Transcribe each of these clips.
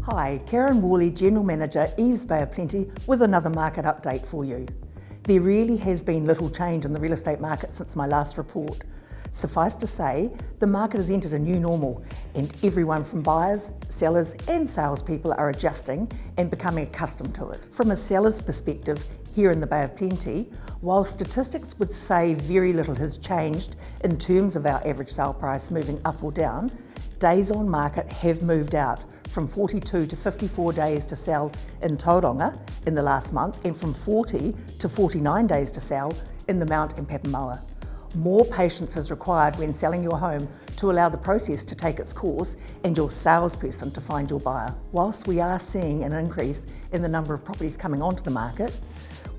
Hi, Karen Worley, General Manager, Eves Bay of Plenty, with another market update for you. There really has been little change in the real estate market since my last report. Suffice to say, the market has entered a new normal and everyone from buyers, sellers and salespeople are adjusting and becoming accustomed to it. From a seller's perspective, here in the Bay of Plenty, while statistics would say very little has changed in terms of our average sale price moving up or down, days on market have moved out from 42 to 54 days to sell in Tauranga in the last month and from 40 to 49 days to sell in the Mount and Papamoa. More patience is required when selling your home to allow the process to take its course and your salesperson to find your buyer. Whilst we are seeing an increase in the number of properties coming onto the market,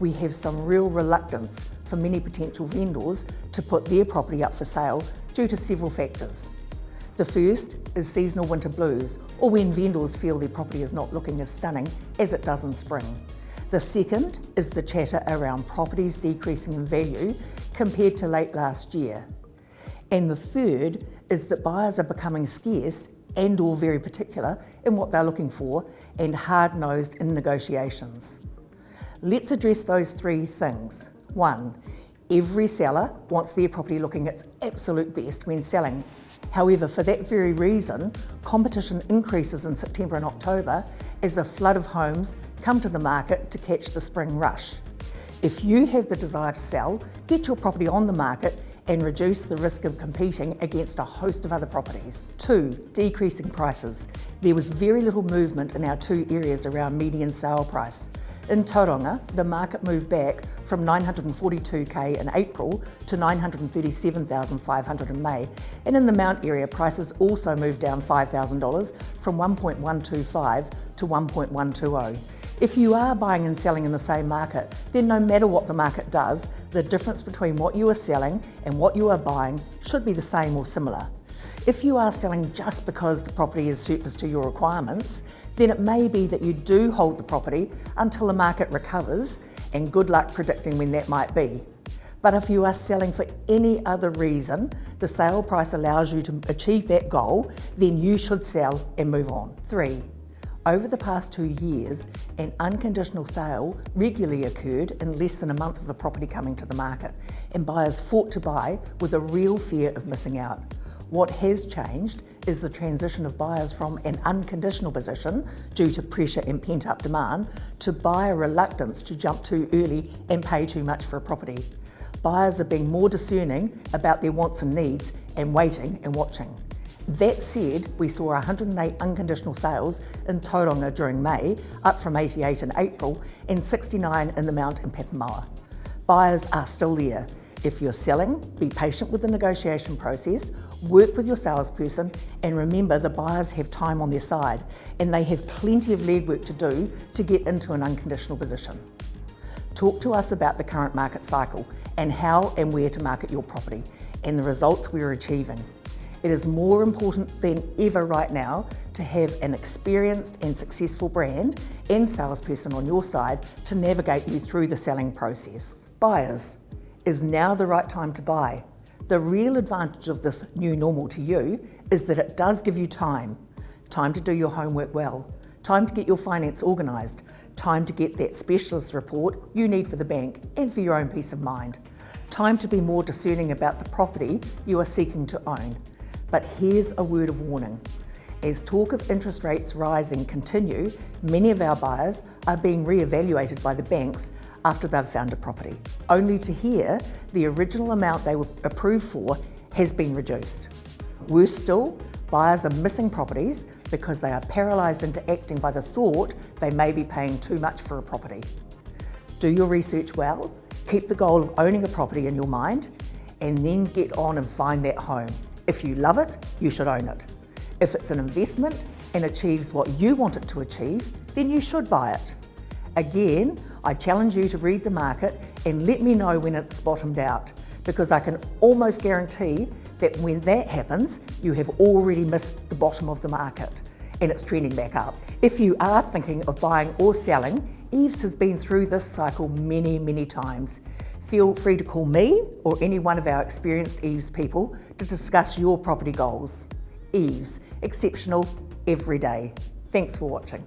we have some real reluctance for many potential vendors to put their property up for sale due to several factors. The first is seasonal winter blues, or when vendors feel their property is not looking as stunning as it does in spring. The second is the chatter around properties decreasing in value compared to late last year. And the third is that buyers are becoming scarce and or very particular in what they're looking for and hard-nosed in negotiations. Let's address those three things. 1, every seller wants their property looking its absolute best when selling. However, for that very reason, competition increases in September and October as a flood of homes come to the market to catch the spring rush. If you have the desire to sell, get your property on the market and reduce the risk of competing against a host of other properties. 2, decreasing prices. There was very little movement in our two areas around median sale price. In Tauranga, the market moved back from $942,000 in April to $937,500 in May, and in the Mount area, prices also moved down $5,000 from $1.125 to $1.120. If you are buying and selling in the same market, then no matter what the market does, the difference between what you are selling and what you are buying should be the same or similar. If you are selling just because the property is surplus to your requirements, then it may be that you do hold the property until the market recovers, and good luck predicting when that might be. But if you are selling for any other reason, the sale price allows you to achieve that goal, then you should sell and move on. 3, over the past 2 years, an unconditional sale regularly occurred in less than a month of the property coming to the market, and buyers fought to buy with a real fear of missing out. What has changed is the transition of buyers from an unconditional position due to pressure and pent-up demand to buyer reluctance to jump too early and pay too much for a property. Buyers are being more discerning about their wants and needs and waiting and watching. That said, we saw 108 unconditional sales in Tauranga during May, up from 88 in April, and 69 in the Mount and Papamoa. Buyers are still there. If you're selling, be patient with the negotiation process, work with your salesperson, and remember the buyers have time on their side and they have plenty of legwork to do to get into an unconditional position. Talk to us about the current market cycle and how and where to market your property and the results we are achieving. It is more important than ever right now to have an experienced and successful brand and salesperson on your side to navigate you through the selling process. Buyers, is now the right time to buy? The real advantage of this new normal to you is that it does give you time. Time to do your homework well, time to get your finance organised, time to get that specialist report you need for the bank and for your own peace of mind, time to be more discerning about the property you are seeking to own. But here's a word of warning. As talk of interest rates rising continue, many of our buyers are being re-evaluated by the banks after they've found a property, only to hear the original amount they were approved for has been reduced. Worse still, buyers are missing properties because they are paralysed into acting by the thought they may be paying too much for a property. Do your research well, keep the goal of owning a property in your mind, and then get on and find that home. If you love it, you should own it. If it's an investment and achieves what you want it to achieve, then you should buy it. Again, I challenge you to read the market and let me know when it's bottomed out, because I can almost guarantee that when that happens, you have already missed the bottom of the market and it's trending back up. If you are thinking of buying or selling, Eves has been through this cycle many, many times. Feel free to call me or any one of our experienced Eves people to discuss your property goals. Eves, exceptional every day. Thanks for watching.